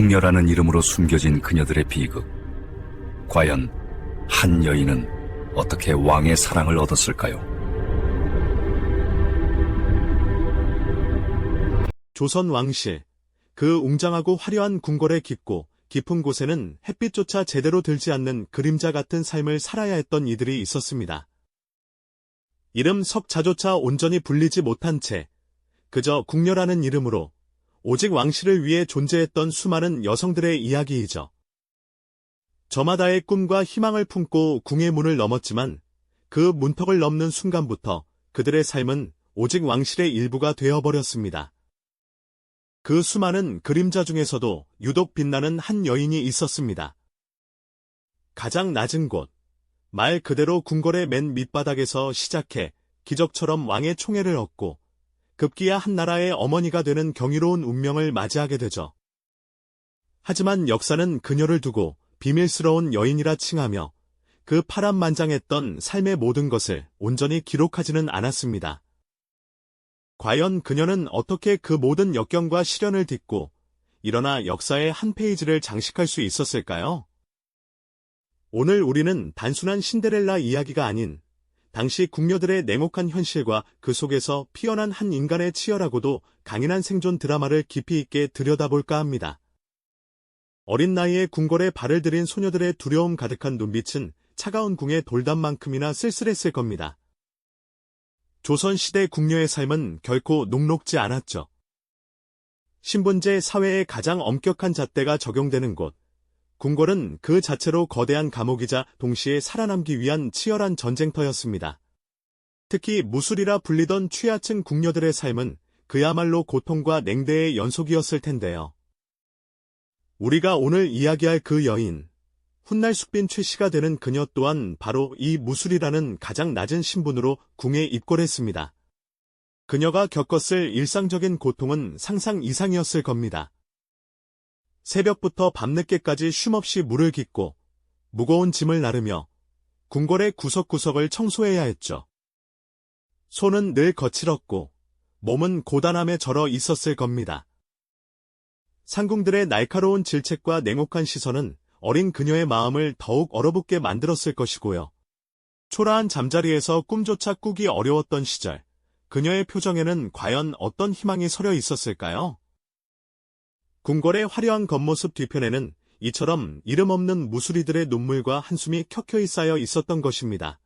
궁녀라는 이름으로 숨겨진 그녀들의 비극. 과연 한 여인은 어떻게 왕의 사랑을 얻었을까요? 조선 왕실. 그 웅장하고 화려한 궁궐의 깊고 깊은 곳에는 햇빛조차 제대로 들지 않는 그림자 같은 삶을 살아야 했던 이들이 있었습니다. 이름 석자조차 온전히 불리지 못한 채 그저 궁녀라는 이름으로 오직 왕실을 위해 존재했던 수많은 여성들의 이야기이죠. 저마다의 꿈과 희망을 품고 궁의 문을 넘었지만 그 문턱을 넘는 순간부터 그들의 삶은 오직 왕실의 일부가 되어버렸습니다. 그 수많은 그림자 중에서도 유독 빛나는 한 여인이 있었습니다. 가장 낮은 곳, 말 그대로 궁궐의 맨 밑바닥에서 시작해 기적처럼 왕의 총애를 얻고 급기야 한 나라의 어머니가 되는 경이로운 운명을 맞이하게 되죠. 하지만 역사는 그녀를 두고 비밀스러운 여인이라 칭하며 그 파란만장했던 삶의 모든 것을 온전히 기록하지는 않았습니다. 과연 그녀는 어떻게 그 모든 역경과 시련을 딛고 일어나 역사의 한 페이지를 장식할 수 있었을까요? 오늘 우리는 단순한 신데렐라 이야기가 아닌 당시 궁녀들의 냉혹한 현실과 그 속에서 피어난 한 인간의 치열하고도 강인한 생존 드라마를 깊이 있게 들여다볼까 합니다. 어린 나이에 궁궐에 발을 들인 소녀들의 두려움 가득한 눈빛은 차가운 궁의 돌담만큼이나 쓸쓸했을 겁니다. 조선시대 궁녀의 삶은 결코 녹록지 않았죠. 신분제 사회의 가장 엄격한 잣대가 적용되는 곳, 궁궐은 그 자체로 거대한 감옥이자 동시에 살아남기 위한 치열한 전쟁터였습니다. 특히 무술이라 불리던 취하층 궁녀들의 삶은 그야말로 고통과 냉대의 연속이었을 텐데요. 우리가 오늘 이야기할 그 여인, 훗날 숙빈 최씨가 되는 그녀 또한 바로 이 무술이라는 가장 낮은 신분으로 궁에 입궐했습니다. 그녀가 겪었을 일상적인 고통은 상상 이상이었을 겁니다. 새벽부터 밤늦게까지 쉼없이 물을 깃고 무거운 짐을 나르며 궁궐의 구석구석을 청소해야 했죠. 손은 늘 거칠었고 몸은 고단함에 절어 있었을 겁니다. 상궁들의 날카로운 질책과 냉혹한 시선은 어린 그녀의 마음을 더욱 얼어붙게 만들었을 것이고요. 초라한 잠자리에서 꿈조차 꾸기 어려웠던 시절, 그녀의 표정에는 과연 어떤 희망이 서려 있었을까요? 궁궐의 화려한 겉모습 뒤편에는 이처럼 이름 없는 무수리들의 눈물과 한숨이 켜켜이 쌓여 있었던 것입니다.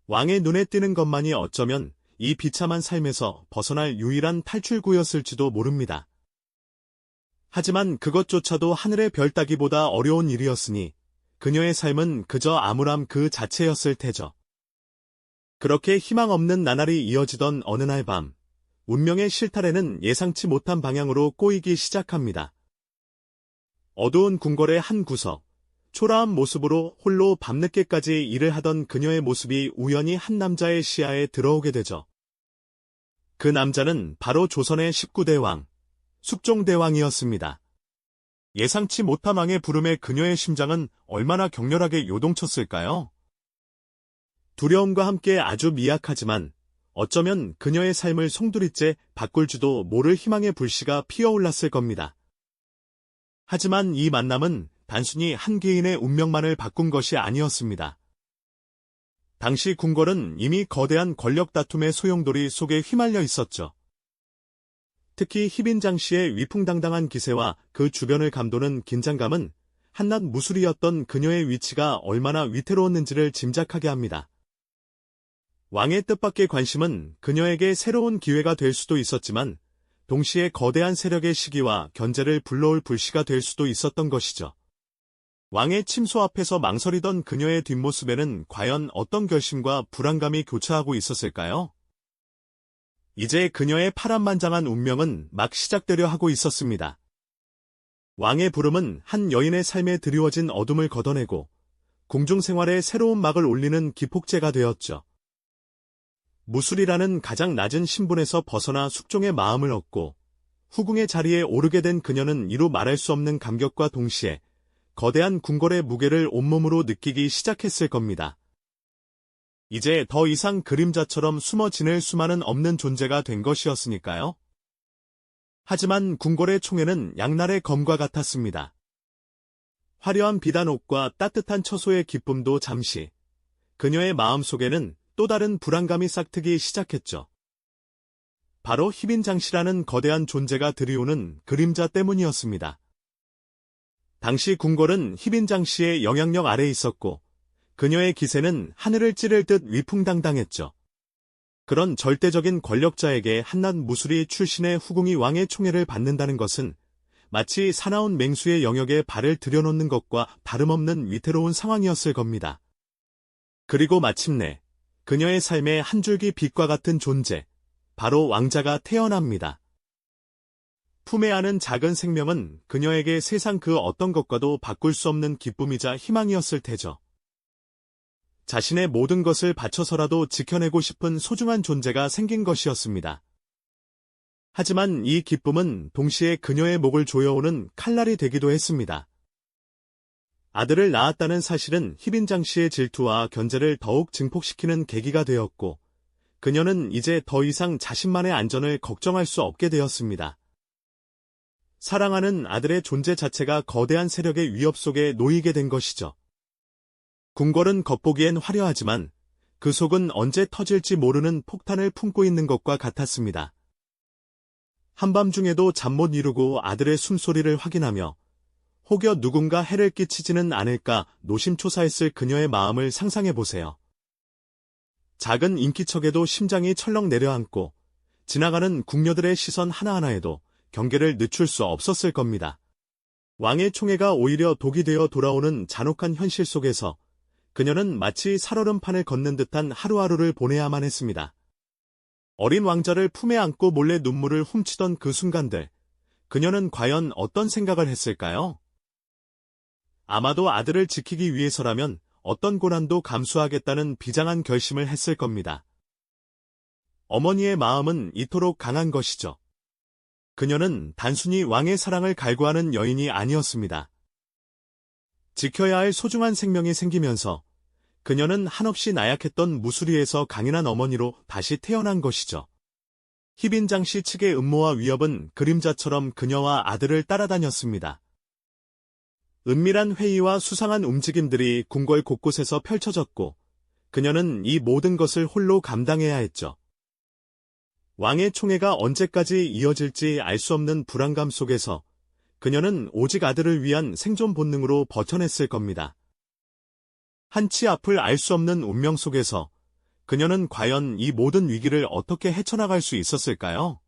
왕의 눈에 띄는 것만이 어쩌면 이 비참한 삶에서 벗어날 유일한 탈출구였을지도 모릅니다. 하지만 그것조차도 하늘의 별 따기보다 어려운 일이었으니 그녀의 삶은 그저 암울함 그 자체였을 테죠. 그렇게 희망 없는 나날이 이어지던 어느 날 밤, 운명의 실타래는 예상치 못한 방향으로 꼬이기 시작합니다. 어두운 궁궐의 한 구석, 초라한 모습으로 홀로 밤늦게까지 일을 하던 그녀의 모습이 우연히 한 남자의 시야에 들어오게 되죠. 그 남자는 바로 조선의 19대 왕, 숙종대왕이었습니다. 예상치 못한 왕의 부름에 그녀의 심장은 얼마나 격렬하게 요동쳤을까요? 두려움과 함께 아주 미약하지만 어쩌면 그녀의 삶을 송두리째 바꿀지도 모를 희망의 불씨가 피어올랐을 겁니다. 하지만 이 만남은 단순히 한 개인의 운명만을 바꾼 것이 아니었습니다. 당시 궁궐은 이미 거대한 권력 다툼의 소용돌이 속에 휘말려 있었죠. 특히 희빈장 씨의 위풍당당한 기세와 그 주변을 감도는 긴장감은 한낱 무술이었던 그녀의 위치가 얼마나 위태로웠는지를 짐작하게 합니다. 왕의 뜻밖의 관심은 그녀에게 새로운 기회가 될 수도 있었지만 동시에 거대한 세력의 시기와 견제를 불러올 불씨가 될 수도 있었던 것이죠. 왕의 침소 앞에서 망설이던 그녀의 뒷모습에는 과연 어떤 결심과 불안감이 교차하고 있었을까요? 이제 그녀의 파란만장한 운명은 막 시작되려 하고 있었습니다. 왕의 부름은 한 여인의 삶에 드리워진 어둠을 걷어내고 궁중생활에 새로운 막을 올리는 기폭제가 되었죠. 무술이라는 가장 낮은 신분에서 벗어나 숙종의 마음을 얻고 후궁의 자리에 오르게 된 그녀는 이루 말할 수 없는 감격과 동시에 거대한 궁궐의 무게를 온몸으로 느끼기 시작했을 겁니다. 이제 더 이상 그림자처럼 숨어 지낼 수만은 없는 존재가 된 것이었으니까요. 하지만 궁궐의 총애는 양날의 검과 같았습니다. 화려한 비단옷과 따뜻한 처소의 기쁨도 잠시, 그녀의 마음속에는 또 다른 불안감이 싹트기 시작했죠. 바로 희빈장씨라는 거대한 존재가 들이오는 그림자 때문이었습니다. 당시 궁궐은 희빈장씨의 영향력 아래에 있었고 그녀의 기세는 하늘을 찌를 듯 위풍당당했죠. 그런 절대적인 권력자에게 한낱 무수리 출신의 후궁이 왕의 총애를 받는다는 것은 마치 사나운 맹수의 영역에 발을 들여놓는 것과 다름없는 위태로운 상황이었을 겁니다. 그리고 마침내 그녀의 삶에 한 줄기 빛과 같은 존재, 바로 왕자가 태어납니다. 품에 안은 작은 생명은 그녀에게 세상 그 어떤 것과도 바꿀 수 없는 기쁨이자 희망이었을 테죠. 자신의 모든 것을 바쳐서라도 지켜내고 싶은 소중한 존재가 생긴 것이었습니다. 하지만 이 기쁨은 동시에 그녀의 목을 조여오는 칼날이 되기도 했습니다. 아들을 낳았다는 사실은 희빈장씨의 질투와 견제를 더욱 증폭시키는 계기가 되었고, 그녀는 이제 더 이상 자신만의 안전을 걱정할 수 없게 되었습니다. 사랑하는 아들의 존재 자체가 거대한 세력의 위협 속에 놓이게 된 것이죠. 궁궐은 겉보기엔 화려하지만 그 속은 언제 터질지 모르는 폭탄을 품고 있는 것과 같았습니다. 한밤중에도 잠 못 이루고 아들의 숨소리를 확인하며 혹여 누군가 해를 끼치지는 않을까 노심초사했을 그녀의 마음을 상상해보세요. 작은 인기척에도 심장이 철렁 내려앉고 지나가는 궁녀들의 시선 하나하나에도 경계를 늦출 수 없었을 겁니다. 왕의 총애가 오히려 독이 되어 돌아오는 잔혹한 현실 속에서 그녀는 마치 살얼음판을 걷는 듯한 하루하루를 보내야만 했습니다. 어린 왕자를 품에 안고 몰래 눈물을 훔치던 그 순간들, 그녀는 과연 어떤 생각을 했을까요? 아마도 아들을 지키기 위해서라면 어떤 고난도 감수하겠다는 비장한 결심을 했을 겁니다. 어머니의 마음은 이토록 강한 것이죠. 그녀는 단순히 왕의 사랑을 갈구하는 여인이 아니었습니다. 지켜야 할 소중한 생명이 생기면서 그녀는 한없이 나약했던 무수리에서 강인한 어머니로 다시 태어난 것이죠. 희빈장씨 측의 음모와 위협은 그림자처럼 그녀와 아들을 따라다녔습니다. 은밀한 회의와 수상한 움직임들이 궁궐 곳곳에서 펼쳐졌고 그녀는 이 모든 것을 홀로 감당해야 했죠. 왕의 총애가 언제까지 이어질지 알 수 없는 불안감 속에서 그녀는 오직 아들을 위한 생존 본능으로 버텨냈을 겁니다. 한치 앞을 알 수 없는 운명 속에서 그녀는 과연 이 모든 위기를 어떻게 헤쳐나갈 수 있었을까요?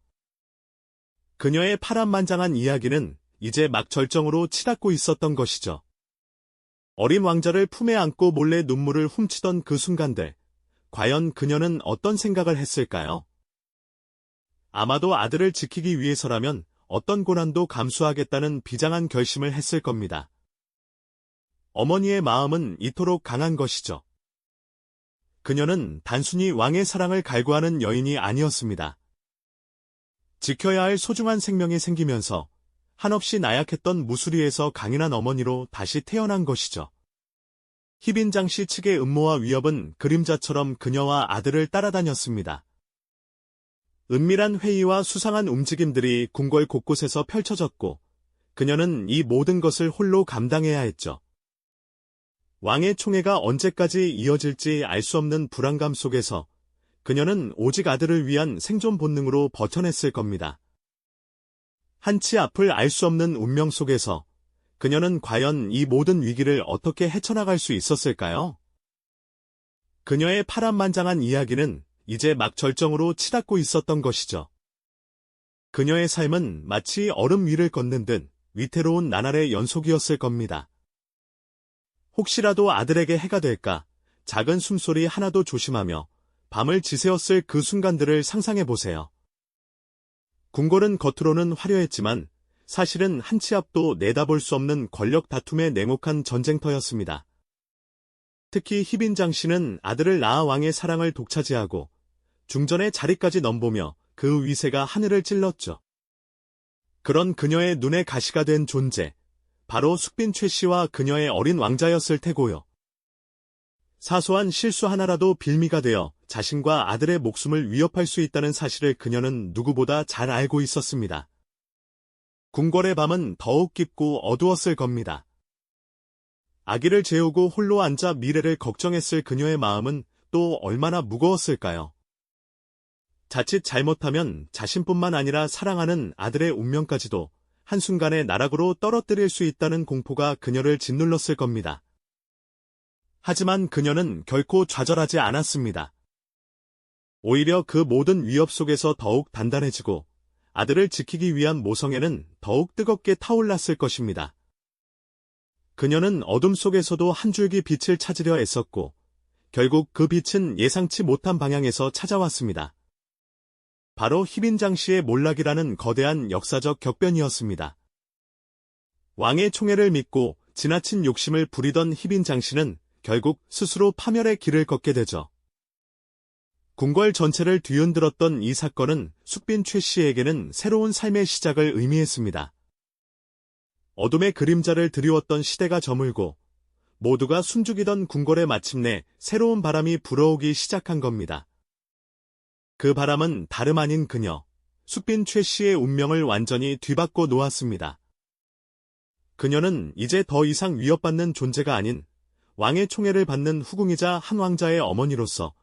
그녀의 파란만장한 이야기는 이제 막 절정으로 치닫고 있었던 것이죠. 어린 왕자를 품에 안고 몰래 눈물을 훔치던 그 순간들, 과연 그녀는 어떤 생각을 했을까요? 아마도 아들을 지키기 위해서라면 어떤 고난도 감수하겠다는 비장한 결심을 했을 겁니다. 어머니의 마음은 이토록 강한 것이죠. 그녀는 단순히 왕의 사랑을 갈구하는 여인이 아니었습니다. 지켜야 할 소중한 생명이 생기면서 한없이 나약했던 무수리에서 강인한 어머니로 다시 태어난 것이죠. 희빈장씨 측의 음모와 위협은 그림자처럼 그녀와 아들을 따라다녔습니다. 은밀한 회의와 수상한 움직임들이 궁궐 곳곳에서 펼쳐졌고 그녀는 이 모든 것을 홀로 감당해야 했죠. 왕의 총애가 언제까지 이어질지 알 수 없는 불안감 속에서 그녀는 오직 아들을 위한 생존 본능으로 버텨냈을 겁니다. 한치 앞을 알 수 없는 운명 속에서 그녀는 과연 이 모든 위기를 어떻게 헤쳐나갈 수 있었을까요? 그녀의 파란만장한 이야기는 이제 막 절정으로 치닫고 있었던 것이죠. 그녀의 삶은 마치 얼음 위를 걷는 듯 위태로운 나날의 연속이었을 겁니다. 혹시라도 아들에게 해가 될까 작은 숨소리 하나도 조심하며 밤을 지새웠을 그 순간들을 상상해보세요. 궁궐은 겉으로는 화려했지만 사실은 한치 앞도 내다볼 수 없는 권력 다툼의 냉혹한 전쟁터였습니다. 특히 희빈장씨는 아들을 낳아 왕의 사랑을 독차지하고 중전의 자리까지 넘보며 그 위세가 하늘을 찔렀죠. 그런 그녀의 눈에 가시가 된 존재, 바로 숙빈 최씨와 그녀의 어린 왕자였을 테고요. 사소한 실수 하나라도 빌미가 되어 자신과 아들의 목숨을 위협할 수 있다는 사실을 그녀는 누구보다 잘 알고 있었습니다. 궁궐의 밤은 더욱 깊고 어두웠을 겁니다. 아기를 재우고 홀로 앉아 미래를 걱정했을 그녀의 마음은 또 얼마나 무거웠을까요? 자칫 잘못하면 자신뿐만 아니라 사랑하는 아들의 운명까지도 한순간에 나락으로 떨어뜨릴 수 있다는 공포가 그녀를 짓눌렀을 겁니다. 하지만 그녀는 결코 좌절하지 않았습니다. 오히려 그 모든 위협 속에서 더욱 단단해지고 아들을 지키기 위한 모성애는 더욱 뜨겁게 타올랐을 것입니다. 그녀는 어둠 속에서도 한 줄기 빛을 찾으려 애썼고 결국 그 빛은 예상치 못한 방향에서 찾아왔습니다. 바로 희빈장 씨의 몰락이라는 거대한 역사적 격변이었습니다. 왕의 총애를 믿고 지나친 욕심을 부리던 희빈장 씨는 결국 스스로 파멸의 길을 걷게 되죠. 궁궐 전체를 뒤흔들었던 이 사건은 숙빈 최 씨에게는 새로운 삶의 시작을 의미했습니다. 어둠의 그림자를 드리웠던 시대가 저물고 모두가 숨죽이던 궁궐에 마침내 새로운 바람이 불어오기 시작한 겁니다. 그 바람은 다름 아닌 그녀, 숙빈 최 씨의 운명을 완전히 뒤바꿔 놓았습니다. 그녀는 이제 더 이상 위협받는 존재가 아닌 왕의 총애를 받는 후궁이자 한 왕자의 어머니로서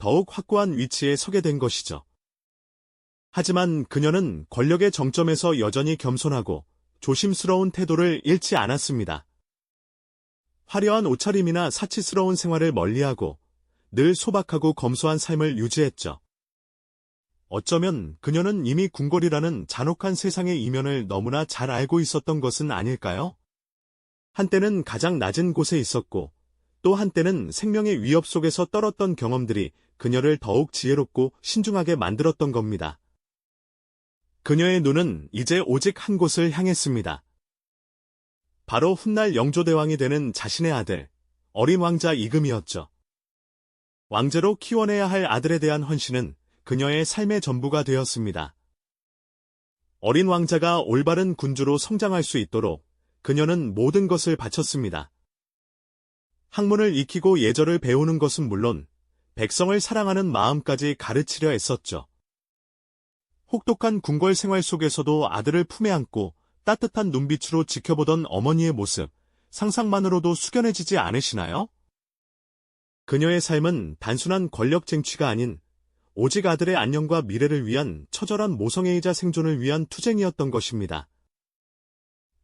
더욱 확고한 위치에 서게 된 것이죠. 하지만 그녀는 권력의 정점에서 여전히 겸손하고 조심스러운 태도를 잃지 않았습니다. 화려한 옷차림이나 사치스러운 생활을 멀리하고 늘 소박하고 검소한 삶을 유지했죠. 어쩌면 그녀는 이미 궁궐이라는 잔혹한 세상의 이면을 너무나 잘 알고 있었던 것은 아닐까요? 한때는 가장 낮은 곳에 있었고 또 한때는 생명의 위협 속에서 떨었던 경험들이 그녀를 더욱 지혜롭고 신중하게 만들었던 겁니다. 그녀의 눈은 이제 오직 한 곳을 향했습니다. 바로 훗날 영조대왕이 되는 자신의 아들, 어린 왕자 이금이었죠. 왕제로 키워내야 할 아들에 대한 헌신은 그녀의 삶의 전부가 되었습니다. 어린 왕자가 올바른 군주로 성장할 수 있도록 그녀는 모든 것을 바쳤습니다. 학문을 익히고 예절을 배우는 것은 물론 백성을 사랑하는 마음까지 가르치려 애썼죠. 혹독한 궁궐 생활 속에서도 아들을 품에 안고 따뜻한 눈빛으로 지켜보던 어머니의 모습, 상상만으로도 숙연해지지 않으시나요? 그녀의 삶은 단순한 권력 쟁취가 아닌 오직 아들의 안녕과 미래를 위한 처절한 모성애이자 생존을 위한 투쟁이었던 것입니다.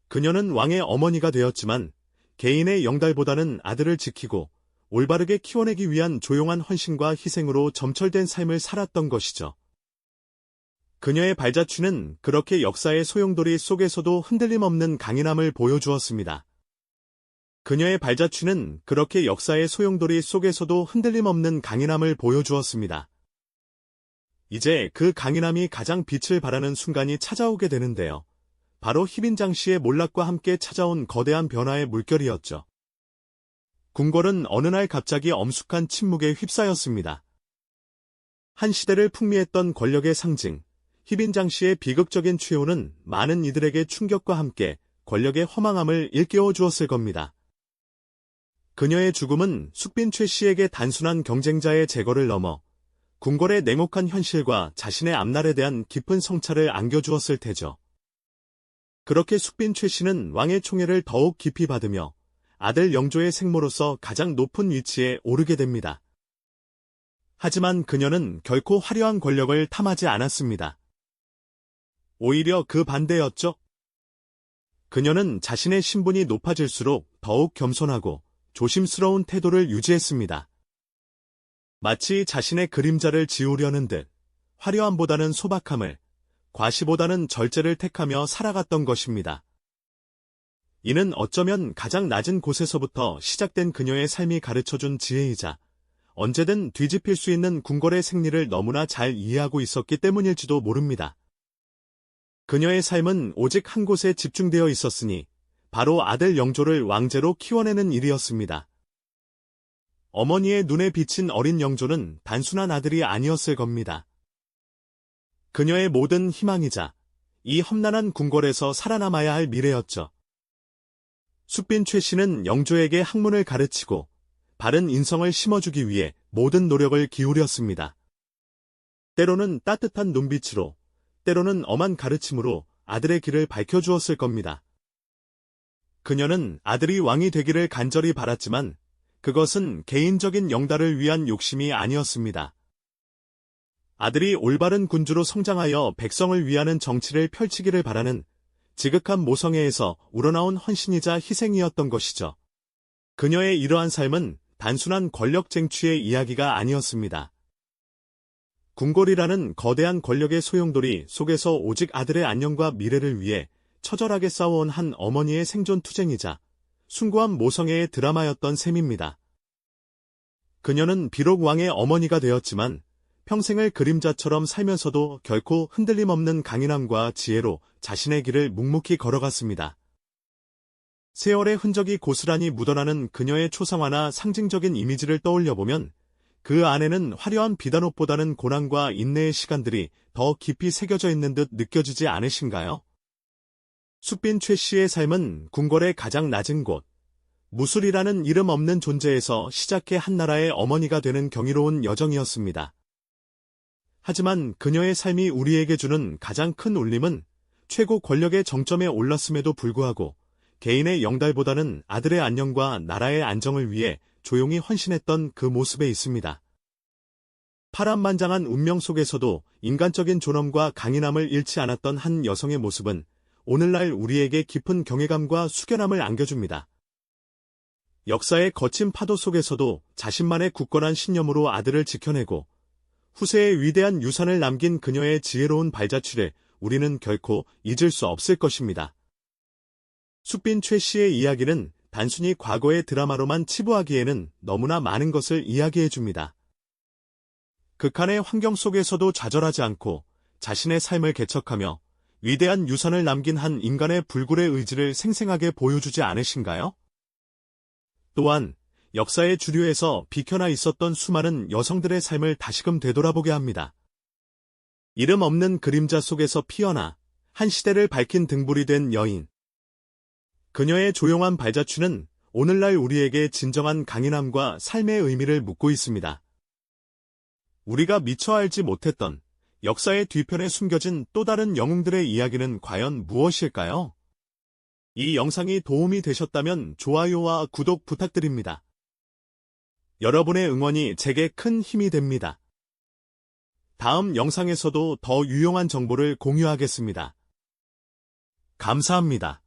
그녀는 왕의 어머니가 되었지만 개인의 영달보다는 아들을 지키고 올바르게 키워내기 위한 조용한 헌신과 희생으로 점철된 삶을 살았던 것이죠. 그녀의 발자취는 그렇게 역사의 소용돌이 속에서도 흔들림 없는 강인함을 보여주었습니다. 그녀의 발자취는 그렇게 역사의 소용돌이 속에서도 흔들림 없는 강인함을 보여주었습니다. 이제 그 강인함이 가장 빛을 발하는 순간이 찾아오게 되는데요. 바로 희빈장 씨의 몰락과 함께 찾아온 거대한 변화의 물결이었죠. 궁궐은 어느 날 갑자기 엄숙한 침묵에 휩싸였습니다. 한 시대를 풍미했던 권력의 상징, 희빈장 씨의 비극적인 최후는 많은 이들에게 충격과 함께 권력의 허망함을 일깨워 주었을 겁니다. 그녀의 죽음은 숙빈 최 씨에게 단순한 경쟁자의 제거를 넘어 궁궐의 냉혹한 현실과 자신의 앞날에 대한 깊은 성찰을 안겨주었을 테죠. 그렇게 숙빈 최 씨는 왕의 총애를 더욱 깊이 받으며 아들 영조의 생모로서 가장 높은 위치에 오르게 됩니다. 하지만 그녀는 결코 화려한 권력을 탐하지 않았습니다. 오히려 그 반대였죠. 그녀는 자신의 신분이 높아질수록 더욱 겸손하고 조심스러운 태도를 유지했습니다. 마치 자신의 그림자를 지우려는 듯 화려함보다는 소박함을, 과시보다는 절제를 택하며 살아갔던 것입니다. 이는 어쩌면 가장 낮은 곳에서부터 시작된 그녀의 삶이 가르쳐준 지혜이자 언제든 뒤집힐 수 있는 궁궐의 생리를 너무나 잘 이해하고 있었기 때문일지도 모릅니다. 그녀의 삶은 오직 한 곳에 집중되어 있었으니 바로 아들 영조를 왕제로 키워내는 일이었습니다. 어머니의 눈에 비친 어린 영조는 단순한 아들이 아니었을 겁니다. 그녀의 모든 희망이자 이 험난한 궁궐에서 살아남아야 할 미래였죠. 숙빈 최 씨는 영조에게 학문을 가르치고 바른 인성을 심어주기 위해 모든 노력을 기울였습니다. 때로는 따뜻한 눈빛으로, 때로는 엄한 가르침으로 아들의 길을 밝혀주었을 겁니다. 그녀는 아들이 왕이 되기를 간절히 바랐지만 그것은 개인적인 영달을 위한 욕심이 아니었습니다. 아들이 올바른 군주로 성장하여 백성을 위하는 정치를 펼치기를 바라는 지극한 모성애에서 우러나온 헌신이자 희생이었던 것이죠. 그녀의 이러한 삶은 단순한 권력 쟁취의 이야기가 아니었습니다. 궁궐이라는 거대한 권력의 소용돌이 속에서 오직 아들의 안녕과 미래를 위해 처절하게 싸워온 한 어머니의 생존 투쟁이자 숭고한 모성애의 드라마였던 셈입니다. 그녀는 비록 왕의 어머니가 되었지만 평생을 그림자처럼 살면서도 결코 흔들림 없는 강인함과 지혜로 자신의 길을 묵묵히 걸어갔습니다. 세월의 흔적이 고스란히 묻어나는 그녀의 초상화나 상징적인 이미지를 떠올려보면 그 안에는 화려한 비단옷보다는 고난과 인내의 시간들이 더 깊이 새겨져 있는 듯 느껴지지 않으신가요? 숫빈 최 씨의 삶은 궁궐의 가장 낮은 곳, 무술이라는 이름 없는 존재에서 시작해 한 나라의 어머니가 되는 경이로운 여정이었습니다. 하지만 그녀의 삶이 우리에게 주는 가장 큰 울림은 최고 권력의 정점에 올랐음에도 불구하고 개인의 영달보다는 아들의 안녕과 나라의 안정을 위해 조용히 헌신했던 그 모습에 있습니다. 파란만장한 운명 속에서도 인간적인 존엄과 강인함을 잃지 않았던 한 여성의 모습은 오늘날 우리에게 깊은 경외감과 숙연함을 안겨줍니다. 역사의 거친 파도 속에서도 자신만의 굳건한 신념으로 아들을 지켜내고 후세에 위대한 유산을 남긴 그녀의 지혜로운 발자취를 우리는 결코 잊을 수 없을 것입니다. 숫빈 최 씨의 이야기는 단순히 과거의 드라마로만 치부하기에는 너무나 많은 것을 이야기해줍니다. 극한의 환경 속에서도 좌절하지 않고 자신의 삶을 개척하며 위대한 유산을 남긴 한 인간의 불굴의 의지를 생생하게 보여주지 않으신가요? 또한 역사의 주류에서 비켜나 있었던 수많은 여성들의 삶을 다시금 되돌아보게 합니다. 이름 없는 그림자 속에서 피어나 한 시대를 밝힌 등불이 된 여인. 그녀의 조용한 발자취는 오늘날 우리에게 진정한 강인함과 삶의 의미를 묻고 있습니다. 우리가 미처 알지 못했던 역사의 뒤편에 숨겨진 또 다른 영웅들의 이야기는 과연 무엇일까요? 이 영상이 도움이 되셨다면 좋아요와 구독 부탁드립니다. 여러분의 응원이 제게 큰 힘이 됩니다. 다음 영상에서도 더 유용한 정보를 공유하겠습니다. 감사합니다.